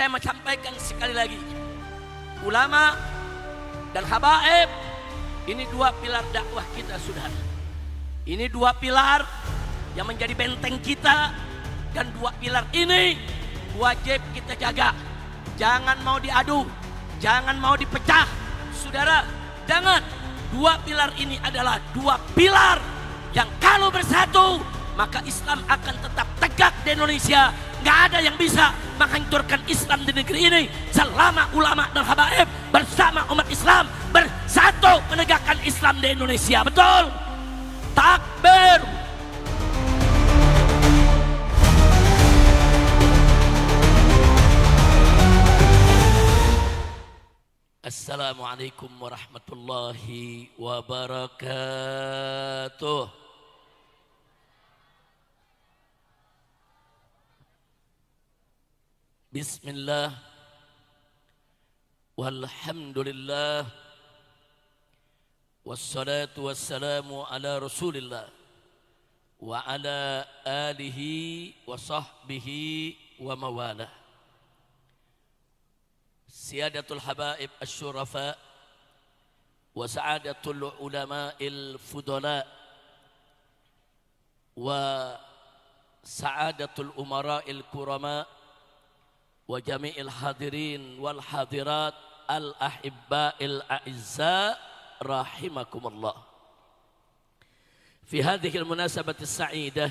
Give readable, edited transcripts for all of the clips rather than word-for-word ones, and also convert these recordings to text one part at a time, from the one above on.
Saya mau sampaikan sekali lagi, ulama dan habaib ini dua pilar dakwah kita, saudara. Ini dua pilar yang menjadi benteng kita, dan dua pilar ini wajib kita jaga. Jangan mau diadu, jangan mau dipecah, saudara. Jangan. Dua pilar ini adalah dua pilar yang kalau bersatu maka Islam akan tetap tegak di Indonesia. Nggak ada yang bisa menghancurkan Islam di negeri ini selama ulama dan habaib bersama umat Islam bersatu menegakkan Islam di Indonesia. Betul? Takbir. Assalamualaikum warahmatullahi wabarakatuh. Bismillah, walhamdulillah, wassalatu wassalamu ala rasulillah wa ala alihi wa sahbihi wa mawalah. Siyadatul habaib asyurafa wa sa'adatul ulama'il fudala wa sa'adatul umara'il kurama wa jami'il hadirin wal hadirat al ahibba'il a'izza rahimakumullah. Fi hadhihi al munasabati sa'idah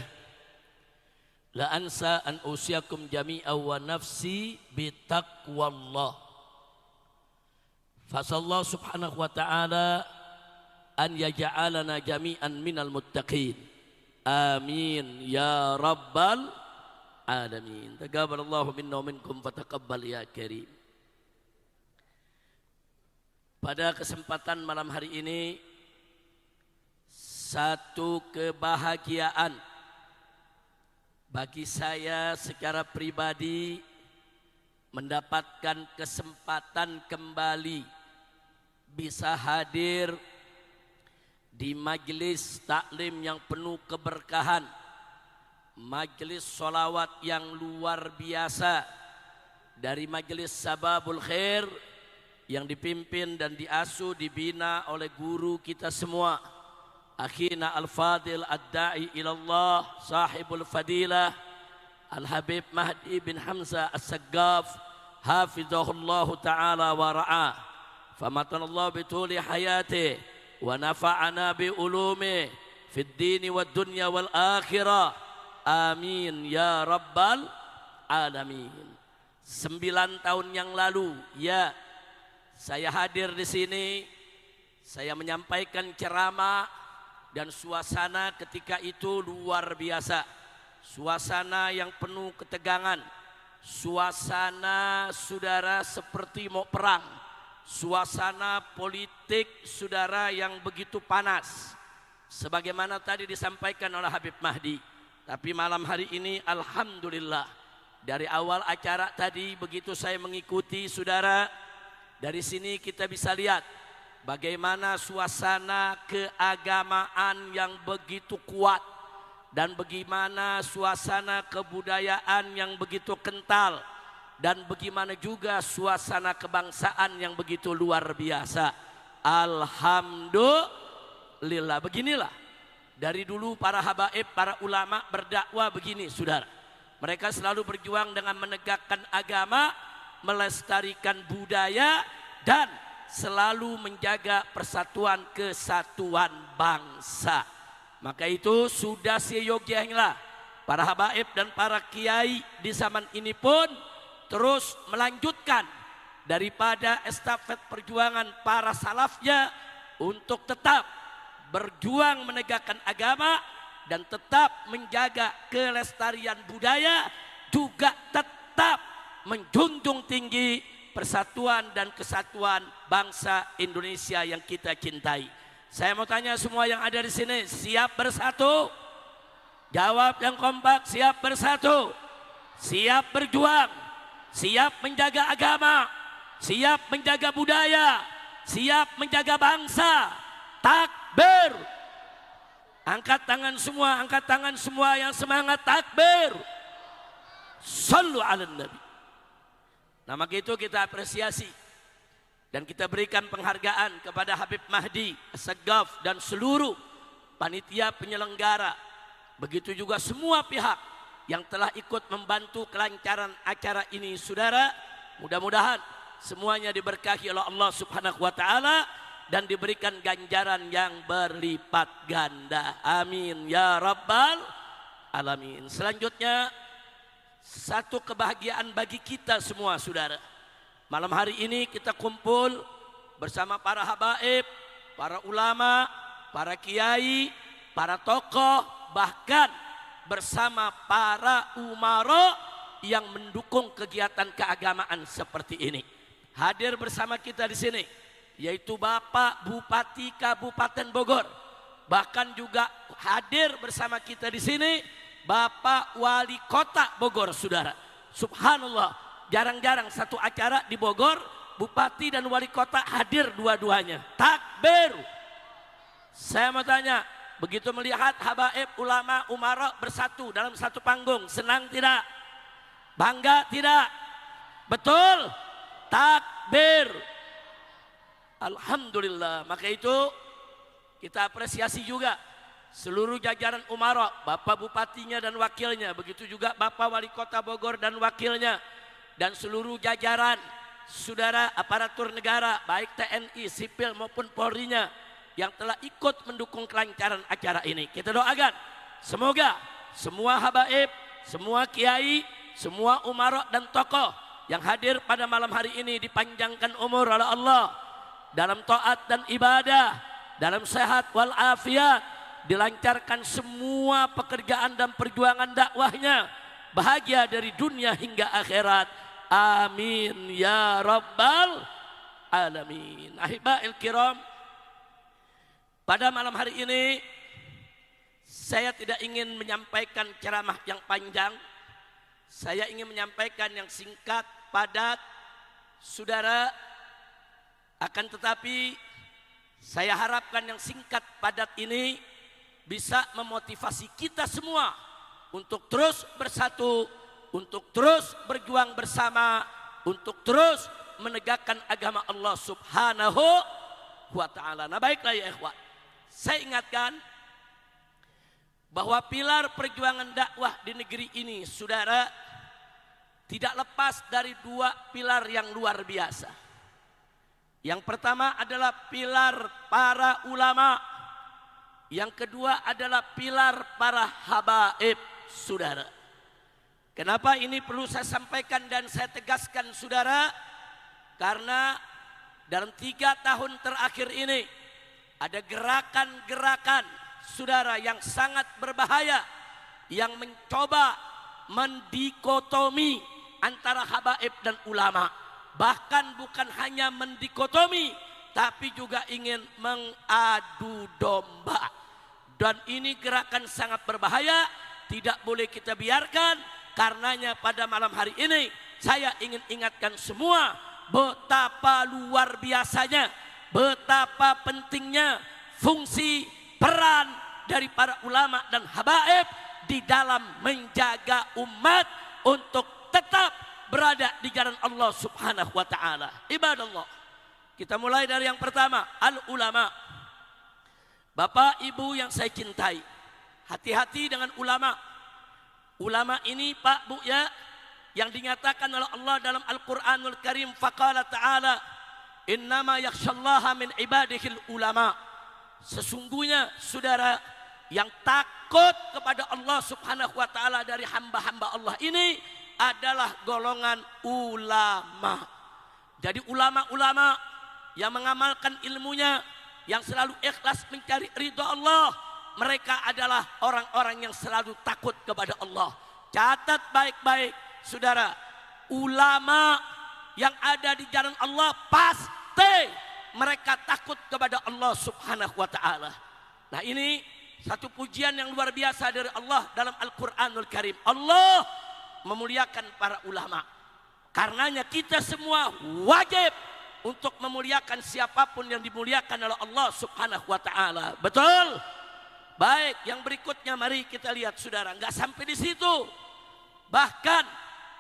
la ansa an usiyakum jami'a wa nafsi bi taqwallah. Fasallahu subhanahu wa ta'ala an yaj'alana jami'an minal muttaqin. Amin ya rabbal alamin. Taqabbalallahu minna wa minkum fataqabbal ya karim. Pada kesempatan malam hari ini, satu kebahagiaan bagi saya secara pribadi mendapatkan kesempatan kembali bisa hadir di majelis taklim yang penuh keberkahan, majelis solawat yang luar biasa dari majelis Sababul Khair yang dipimpin dan diasuh dibina oleh guru kita semua, akhina al-fadil ad-da'i ilallah sahibul fadilah al-habib Mahdi bin Hamzah as-Saggaf hafizahullahu ta'ala wa ra'ah, famatanallahu bituli hayati wa nafa'ana bi ulumi fid dini wad dunya wal akhirah. Amin ya rabbal alamin. 9 tahun yang lalu ya saya hadir di sini, saya menyampaikan ceramah dan suasana ketika itu luar biasa. Suasana yang penuh ketegangan, suasana saudara seperti mau perang, suasana politik saudara yang begitu panas. Sebagaimana tadi disampaikan oleh Habib Mahdi. Tapi malam hari ini alhamdulillah, dari awal acara tadi begitu saya mengikuti saudara, dari sini kita bisa lihat bagaimana suasana keagamaan yang begitu kuat dan bagaimana suasana kebudayaan yang begitu kental dan bagaimana juga suasana kebangsaan yang begitu luar biasa. Alhamdulillah. Beginilah dari dulu para habaib, para ulama berdakwah begini, saudara. Mereka selalu berjuang dengan menegakkan agama, melestarikan budaya, dan selalu menjaga persatuan kesatuan bangsa. Maka itu sudah seyogyanya para habaib dan para kiai di zaman ini pun terus melanjutkan daripada estafet perjuangan para salafnya untuk tetap berjuang menegakkan agama dan tetap menjaga kelestarian budaya, juga tetap menjunjung tinggi persatuan dan kesatuan bangsa Indonesia yang kita cintai. Saya mau tanya semua yang ada di sini, siap bersatu? Jawab yang kompak, siap bersatu, siap berjuang, siap menjaga agama, siap menjaga budaya, siap menjaga bangsa. Takbir. Angkat tangan semua yang semangat takbir. Sallu ala nabi. Nah, maka itu kita apresiasi dan kita berikan penghargaan kepada Habib Mahdi As-Saggaf dan seluruh panitia penyelenggara. Begitu juga semua pihak yang telah ikut membantu kelancaran acara ini, saudara. Mudah-mudahan semuanya diberkahi oleh Allah Subhanahu wa taala dan diberikan ganjaran yang berlipat ganda. Amin ya rabbal alamin. Selanjutnya, satu kebahagiaan bagi kita semua, saudara. Malam hari ini kita kumpul bersama para habaib, para ulama, para kiai, para tokoh, bahkan bersama para umara yang mendukung kegiatan keagamaan seperti ini. Hadir bersama kita di sini yaitu Bapak Bupati Kabupaten Bogor. Bahkan juga hadir bersama kita di sini Bapak Wali Kota Bogor, saudara. Subhanallah, jarang-jarang satu acara di Bogor Bupati dan Wali Kota hadir dua-duanya. Takbir. Saya mau tanya, begitu melihat habaib, ulama, umara bersatu dalam satu panggung, senang tidak? Bangga tidak? Betul? Takbir. Alhamdulillah. Maka itu kita apresiasi juga seluruh jajaran umara, Bapak Bupatinya dan wakilnya, begitu juga Bapak Wali Kota Bogor dan wakilnya, dan seluruh jajaran saudara aparatur negara baik TNI, sipil maupun Polri-nya yang telah ikut mendukung kelancaran acara ini. Kita doakan semoga semua habaib, semua kiai, semua umara dan tokoh yang hadir pada malam hari ini dipanjangkan umur oleh Allah dalam taat dan ibadah, dalam sehat walafiat, dilancarkan semua pekerjaan dan perjuangan dakwahnya, bahagia dari dunia hingga akhirat. Amin ya rabbal alamin. Ahibail kiram, pada malam hari ini saya tidak ingin menyampaikan ceramah yang panjang. Saya ingin menyampaikan yang singkat, padat, saudara. Akan tetapi saya harapkan yang singkat padat ini bisa memotivasi kita semua untuk terus bersatu, untuk terus berjuang bersama, untuk terus menegakkan agama Allah Subhanahu wa ta'ala. Nah, baiklah ya ikhwan, saya ingatkan bahwa pilar perjuangan dakwah di negeri ini, saudara, tidak lepas dari dua pilar yang luar biasa. Yang pertama adalah pilar para ulama, yang kedua adalah pilar para habaib, saudara. Kenapa ini perlu saya sampaikan dan saya tegaskan, saudara? Karena dalam 3 tahun terakhir ini ada gerakan-gerakan, saudara, yang sangat berbahaya, yang mencoba mendikotomi antara habaib dan ulama. Bahkan bukan hanya mendikotomi, tapi juga ingin mengadu domba. Dan ini gerakan sangat berbahaya, tidak boleh kita biarkan. Karenanya pada malam hari ini saya ingin ingatkan semua betapa luar biasanya, betapa pentingnya fungsi peran dari para ulama dan habaib di dalam menjaga umat untuk tetap berada di jalan Allah Subhanahu wa ta'ala. Ibadallah, kita mulai dari yang pertama, al-ulama. Bapak Ibu yang saya cintai, hati-hati dengan ulama. Ulama ini, Pak Bu ya, yang dinyatakan oleh Allah dalam Al-Quranul Karim, faqala ta'ala innama yakhshallaha min ibadihil ulama. Sesungguhnya saudara, yang takut kepada Allah Subhanahu wa ta'ala dari hamba-hamba Allah ini adalah golongan ulama. Jadi ulama-ulama yang mengamalkan ilmunya, yang selalu ikhlas mencari ridha Allah, mereka adalah orang-orang yang selalu takut kepada Allah. Catat baik-baik, saudara, ulama yang ada di jalan Allah pasti mereka takut kepada Allah Subhanahu wa ta'ala. Nah, ini satu pujian yang luar biasa dari Allah dalam Al-Quranul Karim. Allah memuliakan para ulama. Karenanya kita semua wajib untuk memuliakan siapapun yang dimuliakan oleh Allah Subhanahu wa ta'ala. Betul? Baik, yang berikutnya mari kita lihat, saudara. Enggak sampai di situ. Bahkan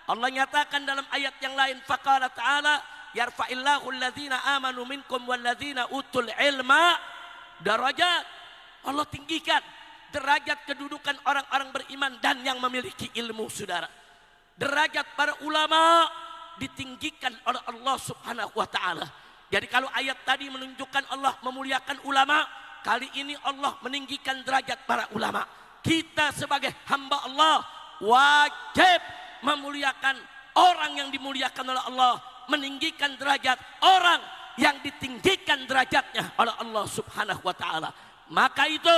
Allah nyatakan dalam ayat yang lain, faqala ta'ala yarfa'illahu alladhina amanu minkum walladhina utul ilma darajat. Allah tinggikan derajat kedudukan orang-orang beriman dan yang memiliki ilmu, saudara. Derajat para ulama ditinggikan oleh Allah Subhanahu wa ta'ala. Jadi kalau ayat tadi menunjukkan Allah memuliakan ulama, kali ini Allah meninggikan derajat para ulama. Kita sebagai hamba Allah wajib memuliakan orang yang dimuliakan oleh Allah, meninggikan derajat orang yang ditinggikan derajatnya oleh Allah Subhanahu wa ta'ala. Maka itu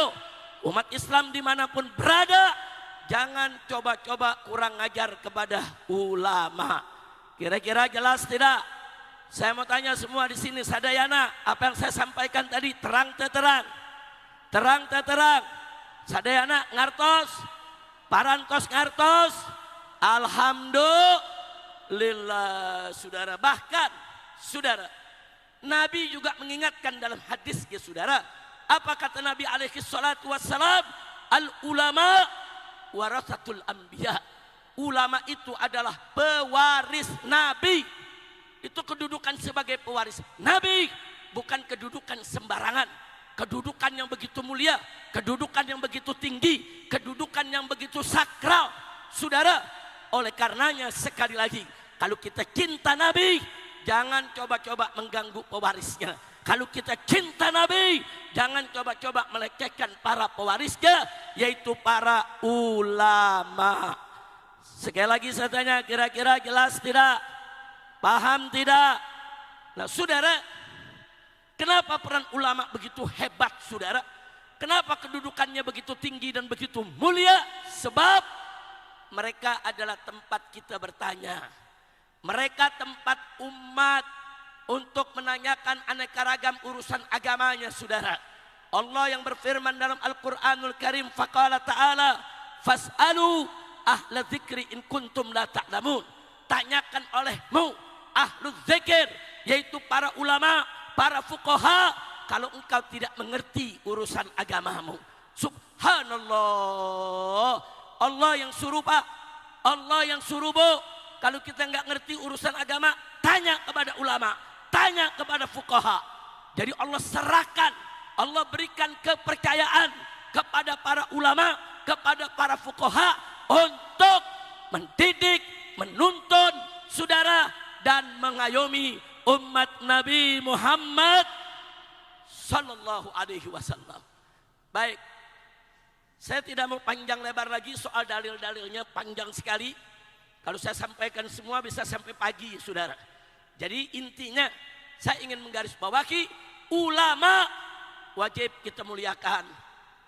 umat Islam dimanapun berada, jangan coba-coba kurang ajar kepada ulama. Kira-kira jelas tidak? Saya mau tanya semua di sini, sadayana, apa yang saya sampaikan tadi terang terang? Terang terang. Sadayana ngartos, parantos ngartos. Alhamdulillah, saudara. Bahkan, saudara, Nabi juga mengingatkan dalam hadisnya, saudara. Apa kata Nabi alaihi salatu wassalam? Al ulama warasatul anbiya. Ulama itu adalah pewaris Nabi. Itu kedudukan sebagai pewaris Nabi, bukan kedudukan sembarangan. Kedudukan yang begitu mulia, kedudukan yang begitu tinggi, kedudukan yang begitu sakral, saudara. Oleh karenanya sekali lagi, kalau kita cinta Nabi, jangan coba-coba mengganggu pewarisnya. Kalau kita cinta Nabi, jangan coba-coba melecehkan para pewarisnya, yaitu para ulama. Sekali lagi saya tanya, kira-kira jelas tidak? Paham tidak? Nah, saudara, kenapa peran ulama begitu hebat, saudara? Kenapa kedudukannya begitu tinggi dan begitu mulia? Sebab mereka adalah tempat kita bertanya. Mereka tempat umat untuk menanyakan aneka ragam urusan agamanya, saudara. Allah yang berfirman dalam Al-Quranul Karim, faqala ta'ala fas'alu ahla dzikri in kuntum la ta'lamun. Tanyakan olehmu ahlu dzikir, yaitu para ulama, para fuqaha, kalau engkau tidak mengerti urusan agamamu. Subhanallah. Allah yang suruh Pak, Allah yang suruh Bu. Kalau kita nggak ngerti urusan agama, tanya kepada ulama, tanya kepada fuqaha. Jadi Allah serahkan, Allah berikan kepercayaan kepada para ulama, kepada para fuqaha untuk mendidik, menuntun saudara dan mengayomi umat Nabi Muhammad sallallahu alaihi wasallam. Baik. Saya tidak mau panjang lebar lagi, soal dalil-dalilnya panjang sekali. Kalau saya sampaikan semua bisa sampai pagi, saudara. Jadi intinya saya ingin menggarisbawahi, ulama wajib kita muliakan,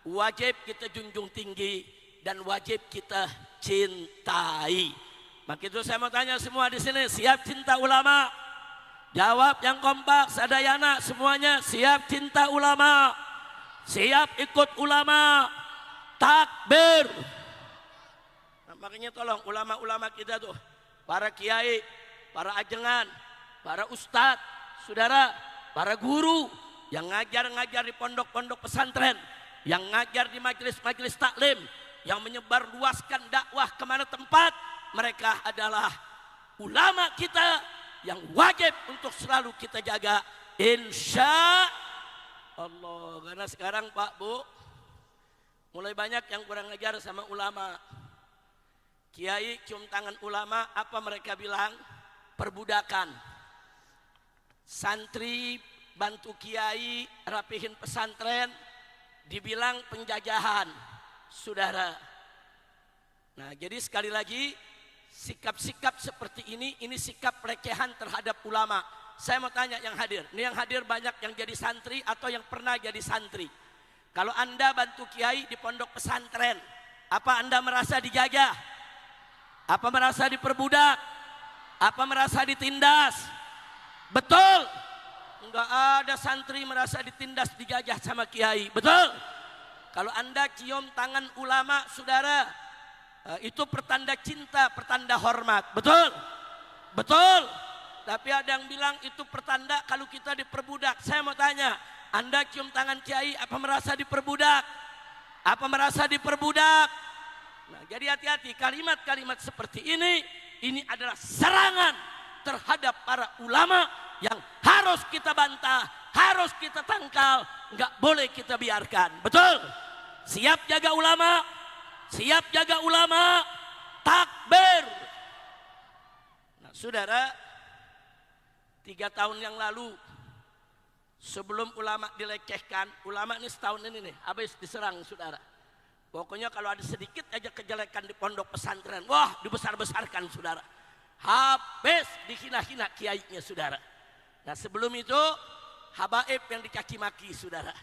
wajib kita junjung tinggi, dan wajib kita cintai. Maka itu saya mau tanya semua di sini, siap cinta ulama? Jawab yang kompak, sadayana semuanya, siap cinta ulama? Siap ikut ulama? Takbir. Nah, makanya tolong ulama-ulama kita tuh, para kiai, para ajengan, para ustadz, saudara, para guru yang ngajar-ngajar di pondok-pondok pesantren, yang ngajar di majelis-majelis taklim, yang menyebar luaskan dakwah kemana tempat, mereka adalah ulama kita yang wajib untuk selalu kita jaga, insya Allah. Karena sekarang Pak Bu, mulai banyak yang kurang ajar sama ulama. Kiai cium tangan ulama, apa mereka bilang? Perbudakan. Santri bantu kiai rapihin pesantren, dibilang penjajahan, saudara. Nah, jadi sekali lagi, sikap-sikap seperti ini sikap pelecehan terhadap ulama. Saya mau tanya yang hadir, ini yang hadir banyak yang jadi santri atau yang pernah jadi santri. Kalau Anda bantu kiai di pondok pesantren, apa Anda merasa dijajah? Apa merasa diperbudak? Apa merasa ditindas? Betul? Enggak ada santri merasa ditindas, dijajah sama kiai. Betul? Kalau Anda cium tangan ulama, saudara, itu pertanda cinta, pertanda hormat. Betul? Betul? Tapi ada yang bilang itu pertanda kalau kita diperbudak. Saya mau tanya, Anda cium tangan kiai, apa merasa diperbudak? Apa merasa diperbudak? Nah, jadi hati-hati, kalimat-kalimat seperti ini ini adalah serangan terhadap para ulama yang harus kita bantah, harus kita tangkal, nggak boleh kita biarkan. Betul? Siap jaga ulama, siap jaga ulama, takbir. Nah, saudara, 3 tahun yang lalu, sebelum ulama dilecehkan, ulama ini setahun ini nih, habis diserang saudara. Pokoknya kalau ada sedikit aja kejelekan di pondok pesantren, wah dibesar-besarkan saudara. Habis dihina-hina kiainya saudara. Nah sebelum itu habaib yang dicaci maki saudara,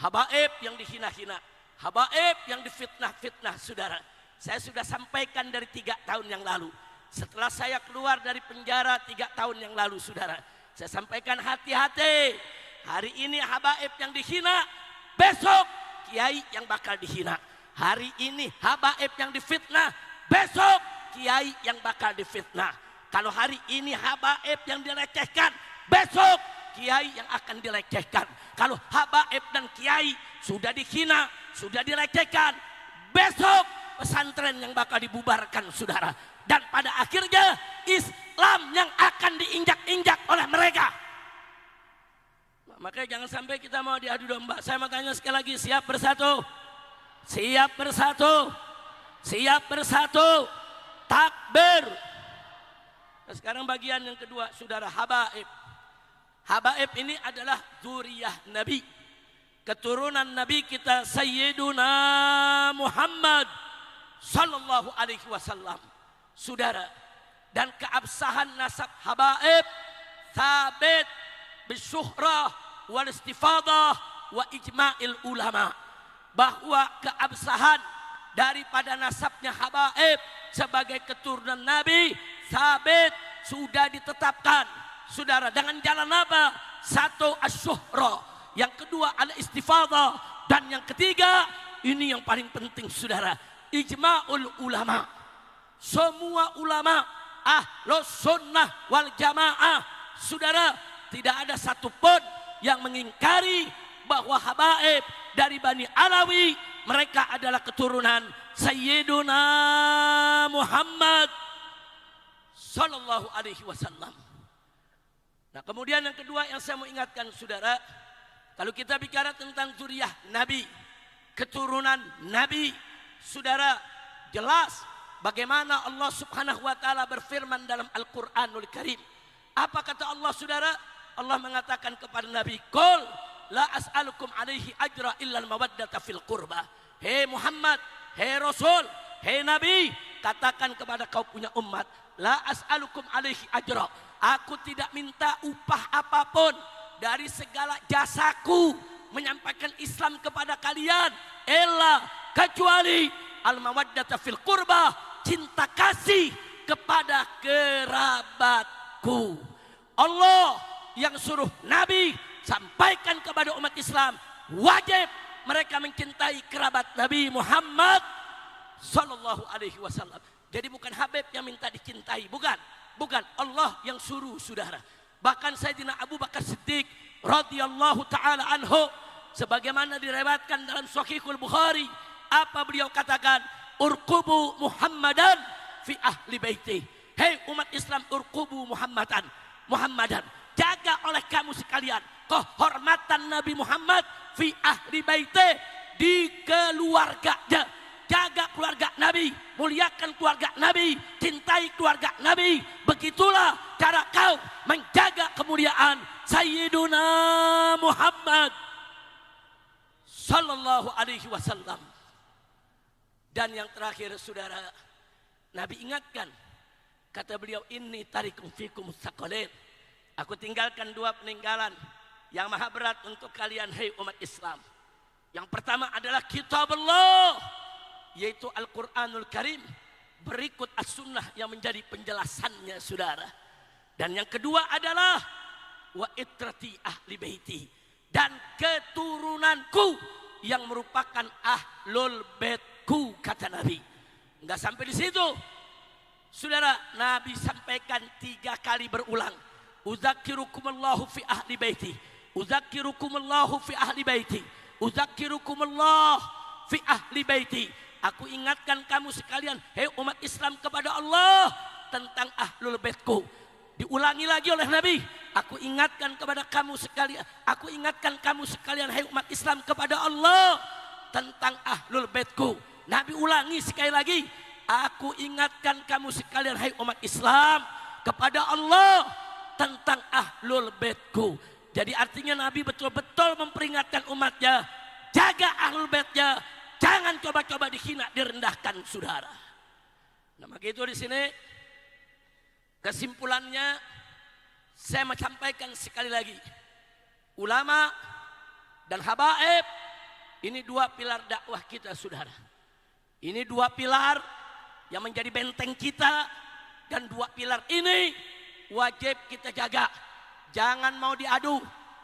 habaib yang dihina-hina, habaib yang difitnah-fitnah saudara. Saya sudah sampaikan dari 3 tahun yang lalu. Setelah saya keluar dari penjara 3 tahun yang lalu saudara, saya sampaikan hati-hati. Hari ini habaib yang dihina, besok kiai yang bakal dihina. Hari ini habaib yang difitnah, besok kiai yang bakal difitnah. Kalau hari ini habaib yang dilecehkan, besok kiai yang akan dilecehkan. Kalau habaib dan kiai sudah dihina, sudah dilecehkan, besok pesantren yang bakal dibubarkan saudara. Dan pada akhirnya Islam yang akan diinjak-injak oleh mereka. Makanya jangan sampai kita mau diadu domba. Saya mau tanya sekali lagi, siap bersatu? Siap bersatu? Siap bersatu? Takbir. Nah, sekarang bagian yang kedua saudara, habaib. Habaib ini adalah zuriyah Nabi, keturunan Nabi kita Sayyiduna Muhammad sallallahu alaihi wasallam saudara. Dan keabsahan nasab habaib thabit bisyuhrah wal istifadah wa ijma'il ulama, bahwa keabsahan daripada nasabnya habaib sebagai keturunan Nabi sabit sudah ditetapkan saudara. Dengan jalan apa? Satu asyuhra, yang kedua al-istifadah, dan yang ketiga ini yang paling penting saudara, ijma'ul ulama. Semua ulama ahlus sunnah wal jamaah saudara, tidak ada satupun yang mengingkari bahwa habaib dari Bani Alawi mereka adalah keturunan Sayyiduna Muhammad sallallahu alaihi wasallam. Nah, kemudian yang kedua yang saya mau ingatkan saudara, kalau kita bicara tentang zuriyah Nabi, keturunan Nabi, saudara, jelas bagaimana Allah Subhanahu wa taala berfirman dalam Al-Qur'anul Karim. Apa kata Allah saudara? Allah mengatakan kepada Nabi, "Qul la as'alukum alaihi ajra illa al-mawaddata fil qurba." Hei Muhammad, hei Rasul, hei Nabi, katakan kepada kau punya umat, la as'alukum alaihi ajra. Aku tidak minta upah apapun dari segala jasaku menyampaikan Islam kepada kalian, illa kecuali al-mawaddata fil qurba, cinta kasih kepada kerabatku. Allah yang suruh Nabi sampaikan kepada umat Islam, wajib mereka mencintai kerabat Nabi Muhammad sallallahu alaihi wasallam. Jadi bukan Habib yang minta dicintai, bukan Allah yang suruh saudara. Bahkan Sayyidina Abu Bakar Siddiq radhiyallahu taala anhu, sebagaimana diriwayatkan dalam Sahihul Bukhari, apa beliau katakan? Urqubu Muhammadan fi ahli baiti. Hei umat Islam, urqubu Muhammadan, jaga oleh kamu sekalian kehormatan Nabi Muhammad fi ahli baiti, di keluarganya. Jaga keluarga Nabi, muliakan keluarga Nabi, cintai keluarga Nabi. Begitulah cara kau menjaga kemuliaan Sayyiduna Muhammad sallallahu alaihi wasallam. Dan yang terakhir saudara, Nabi ingatkan, kata beliau, inni tarikum fikum tsaqalain. Aku tinggalkan 2 peninggalan yang maha berat untuk kalian, hai umat Islam. Yang pertama adalah kitab Allah, yaitu Al-Quranul Karim. Berikut as-sunnah yang menjadi penjelasannya saudara. Dan yang kedua adalah wa itrati ahli baiti, dan keturunanku yang merupakan ahlul baitku, kata Nabi. Enggak sampai di situ saudara, Nabi sampaikan 3 kali berulang, uzakirukumullahu fi ahli baiti, uzakirukumullahu fi ahli baiti, uzakirukumullah fi ahli baiti. Aku ingatkan kamu sekalian, hei umat Islam, kepada Allah, tentang ahlul baitku. Diulangi lagi oleh Nabi, aku ingatkan kamu sekalian hai umat Islam kepada Allah tentang ahlul baitku. Nabi ulangi sekali lagi, aku ingatkan kamu sekalian hai umat Islam kepada Allah tentang ahlul baitku. Jadi artinya Nabi betul-betul memperingatkan umatnya, jaga ahlul baitnya, jangan coba-coba dihina, direndahkan, saudara. Nah, maka itu di sini kesimpulannya saya menyampaikan sekali lagi, ulama dan habaib ini dua pilar dakwah kita, saudara. Ini dua pilar yang menjadi benteng kita, dan dua pilar ini wajib kita jaga. Jangan mau diadu,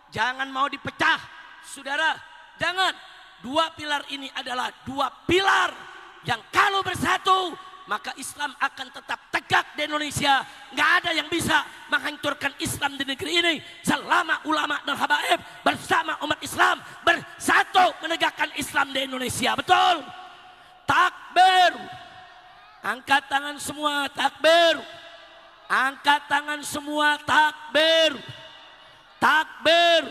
jangan mau dipecah, saudara. Jangan. Dua pilar ini adalah dua pilar yang kalau bersatu maka Islam akan tetap tegak di Indonesia. Nggak ada yang bisa menghancurkan Islam di negeri ini selama ulama dan habaib bersama umat Islam bersatu menegakkan Islam di Indonesia. Betul? Takbir. Angkat tangan semua, takbir. Angkat tangan semua, takbir. Takbir.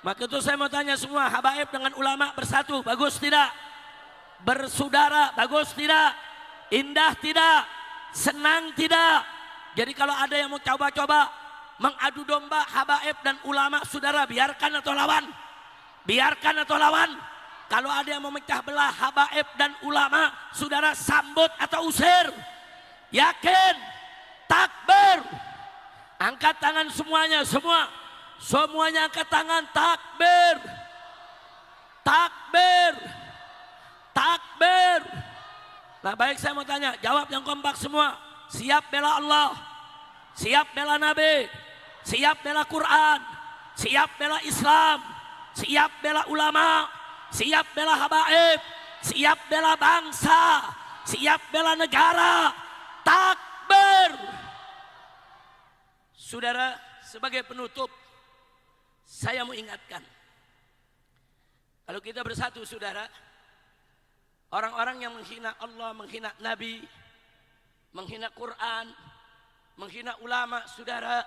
Maka itu saya mau tanya semua, habaib dengan ulama bersatu, bagus tidak? Bersaudara, bagus tidak? Indah tidak? Senang tidak? Jadi kalau ada yang mau coba-coba mengadu domba habaib dan ulama, saudara, biarkan atau lawan? Biarkan atau lawan? Kalau ada yang memecah belah habaib dan ulama, saudara, sambut atau usir? Yakin? Takbir. Angkat tangan semuanya, semuanya angkat tangan, takbir. Takbir. Takbir. Nah, baik, saya mau tanya, jawab yang kompak semua. Siap bela Allah, siap bela Nabi, siap bela Quran, siap bela Islam, siap bela ulama, siap bela habaib, siap bela bangsa, siap bela negara. Takbir. Saudara, sebagai penutup saya mau ingatkan, kalau kita bersatu, saudara, orang-orang yang menghina Allah, menghina Nabi, menghina Quran, menghina ulama, saudara,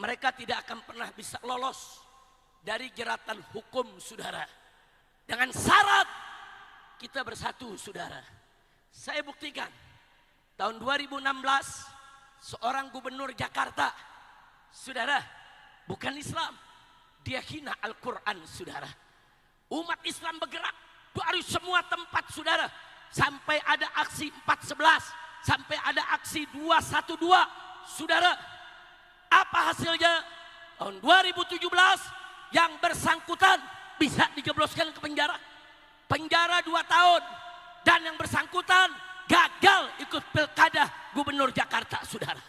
mereka tidak akan pernah bisa lolos dari jeratan hukum, saudara. Dengan syarat kita bersatu, saudara. Saya buktikan, tahun 2016 seorang gubernur Jakarta, saudara, bukan Islam, dia hina Al-Quran, saudara. Umat Islam bergerak dari semua tempat, saudara, sampai ada aksi 411, sampai ada aksi 212, saudara. Apa hasilnya? Tahun 2017 yang bersangkutan bisa dijebloskan ke penjara 2 tahun, dan yang bersangkutan gagal ikut pilkada gubernur Jakarta, saudara.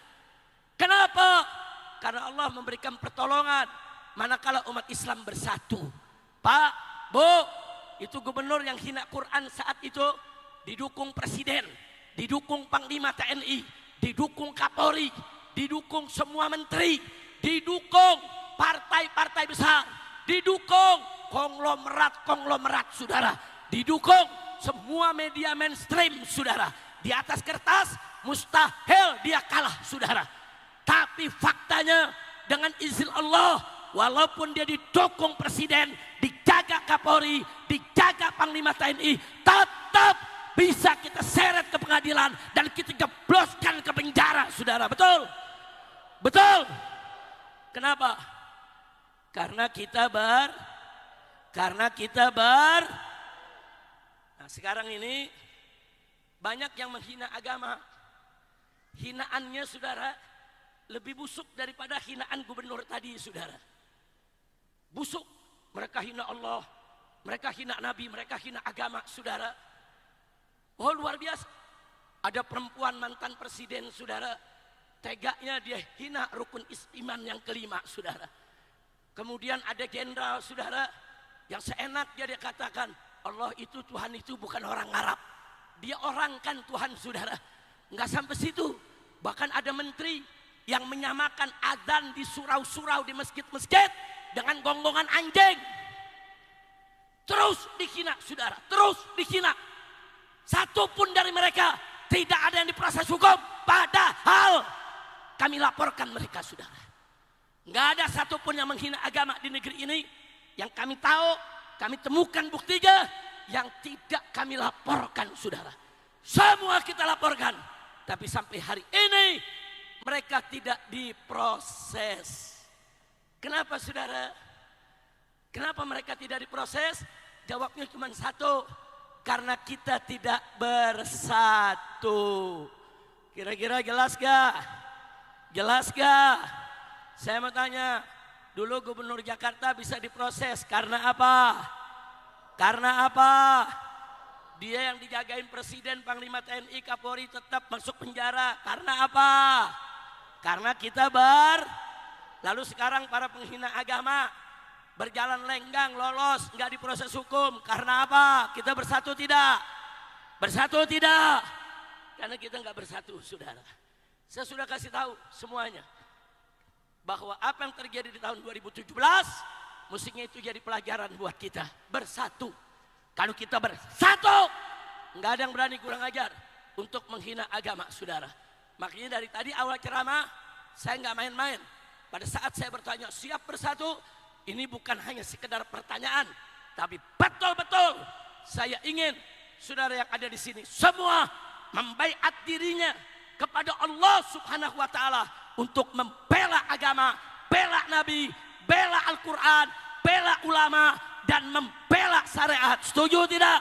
Kenapa? Karena Allah memberikan pertolongan manakala umat Islam bersatu. Pak, Bu, itu gubernur yang hina Quran saat itu didukung presiden, didukung Panglima TNI, didukung Kapolri, didukung semua menteri, didukung partai-partai besar, didukung konglomerat, saudara, didukung semua media mainstream, saudara. Di atas kertas mustahil dia kalah, saudara. Tapi faktanya dengan izin Allah, walaupun dia didukung presiden, dijaga Kapolri, dijaga Panglima TNI, tetap bisa kita seret ke pengadilan dan kita jebloskan ke penjara, saudara. Betul? Betul? Kenapa? Karena kita Nah, sekarang ini banyak yang menghina agama. Hinaannya, saudara, lebih busuk daripada hinaan gubernur tadi, saudara. Busuk. Mereka hina Allah, mereka hina Nabi, mereka hina agama, saudara. Oh, luar biasa. Ada perempuan mantan presiden, saudara, tegaknya dia hina rukun iman yang kelima, saudara. Kemudian ada jenderal, saudara, yang seenaknya dia katakan Allah itu, Tuhan itu bukan orang Arab, dia orang kan Tuhan, saudara. Nggak sampai situ, bahkan ada menteri yang menyamakan adzan di surau-surau di masjid-masjid dengan gonggongan anjing. Terus dihina, saudara, terus dihina. Satu pun dari mereka tidak ada yang diproses hukum. Padahal kami laporkan mereka, saudara. Nggak ada satupun yang menghina agama di negeri ini. Yang kami tahu, kami temukan buktinya. Yang tidak kami laporkan, saudara. Semua kita laporkan. Tapi sampai hari ini mereka tidak diproses. Kenapa, saudara? Kenapa mereka tidak diproses? Jawabnya cuma satu. Karena kita tidak bersatu. Kira-kira jelas gak? Jelas gak? Saya mau tanya, dulu Gubernur Jakarta bisa diproses karena apa? Karena apa? Dia yang dijagain Presiden, Panglima TNI, Kapolri tetap masuk penjara. Karena apa? Karena kita lalu sekarang para penghina agama berjalan lenggang, lolos, nggak diproses hukum. Karena apa? Kita bersatu tidak? Bersatu tidak? Karena kita nggak bersatu, saudara. Saya sudah kasih tahu semuanya bahwa apa yang terjadi di tahun 2017 musiknya itu jadi pelajaran buat kita. Bersatu. Kalau kita bersatu, nggak ada yang berani kurang ajar untuk menghina agama, saudara. Makanya dari tadi awal ceramah saya nggak main-main. Pada saat saya bertanya siap bersatu, ini bukan hanya sekedar pertanyaan, tapi betul-betul saya ingin saudara yang ada di sini semua membaiat dirinya kepada Allah Subhanahu wa taala untuk membela agama, bela Nabi, bela Al-Quran, bela ulama, dan membela syariat. Setuju tidak?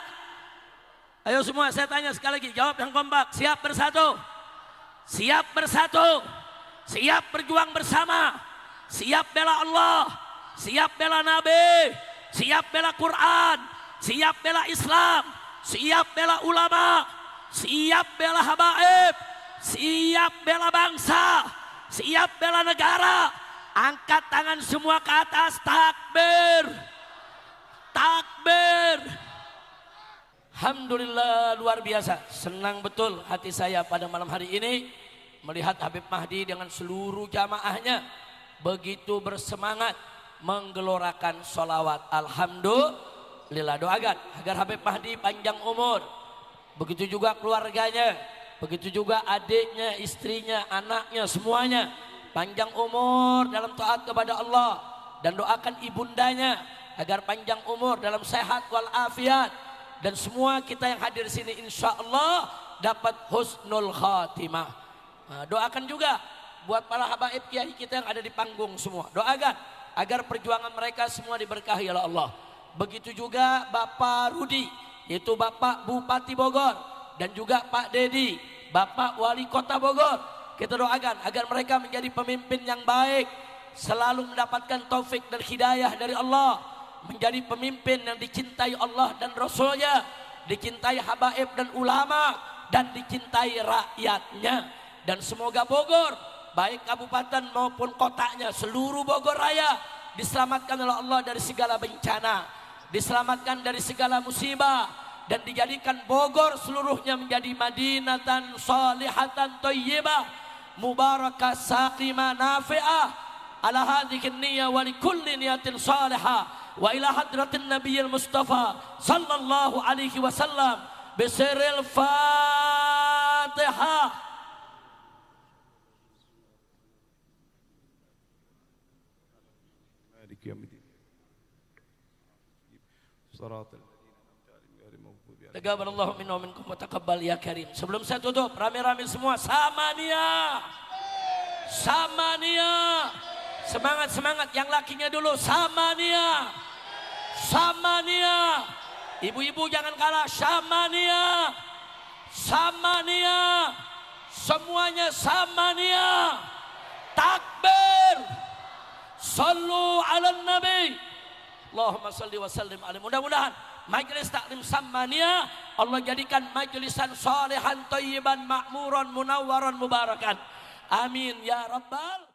Ayo semua saya tanya sekali lagi, jawab yang kompak. Siap bersatu? Siap bersatu? Siap berjuang bersama? Siap bela Allah? Siap bela Nabi? Siap bela Quran? Siap bela Islam? Siap bela ulama? Siap bela habaib? Siap bela bangsa? Siap bela negara? Angkat tangan semua ke atas. Takbir. Takbir. Alhamdulillah, luar biasa. Senang betul hati saya pada malam hari ini melihat Habib Mahdi dengan seluruh jamaahnya begitu bersemangat menggelorakan sholawat. Alhamdulillah, doakan agar Habib Mahdi panjang umur. Begitu juga keluarganya, begitu juga adiknya, istrinya, anaknya, semuanya panjang umur dalam taat kepada Allah. Dan doakan ibundanya agar panjang umur dalam sehat walafiat. Dan semua kita yang hadir di sini insya Allah dapat husnul khatimah. Nah, doakan juga buat para habaib kiai kita yang ada di panggung semua. Doakan agar perjuangan mereka semua diberkahi oleh Allah. Begitu juga Bapak Rudi, yaitu Bapak Bupati Bogor, dan juga Pak Dedi, Bapak Wali Kota Bogor. Kita doakan agar mereka menjadi pemimpin yang baik, selalu mendapatkan taufik dan hidayah dari Allah, menjadi pemimpin yang dicintai Allah dan Rasulnya, dicintai habaib dan ulama, dan dicintai rakyatnya. Dan semoga Bogor, baik kabupaten maupun kotanya, seluruh Bogor Raya diselamatkan oleh Allah dari segala bencana, diselamatkan dari segala musibah, dan dijadikan Bogor seluruhnya menjadi madinatan salihatan thayyibah mubarakah salimah nafi'ah ala hadhihi niyyah wa likulli niyatin salihah wa ila hadratin nabiyil mustafa sallallahu alaihi wasallam bisiril fatihah. Taqabbalallahu minna wa minkum wa taqabbal ya karim. Sebelum saya tutup, rame-rame semua samania. Samania. Semangat-semangat yang lakinya dulu samania. Samania. Ibu-ibu jangan kalah, samania. Samania. Semuanya samania. Takbir. Sallu ala nabi. Allahumma salli wa sallim alaihi. Mudah-mudahan majelis taklim samania Allah jadikan majelisan salihan thayyiban ma'muran munawwaran mubarakan. Amin ya rabbal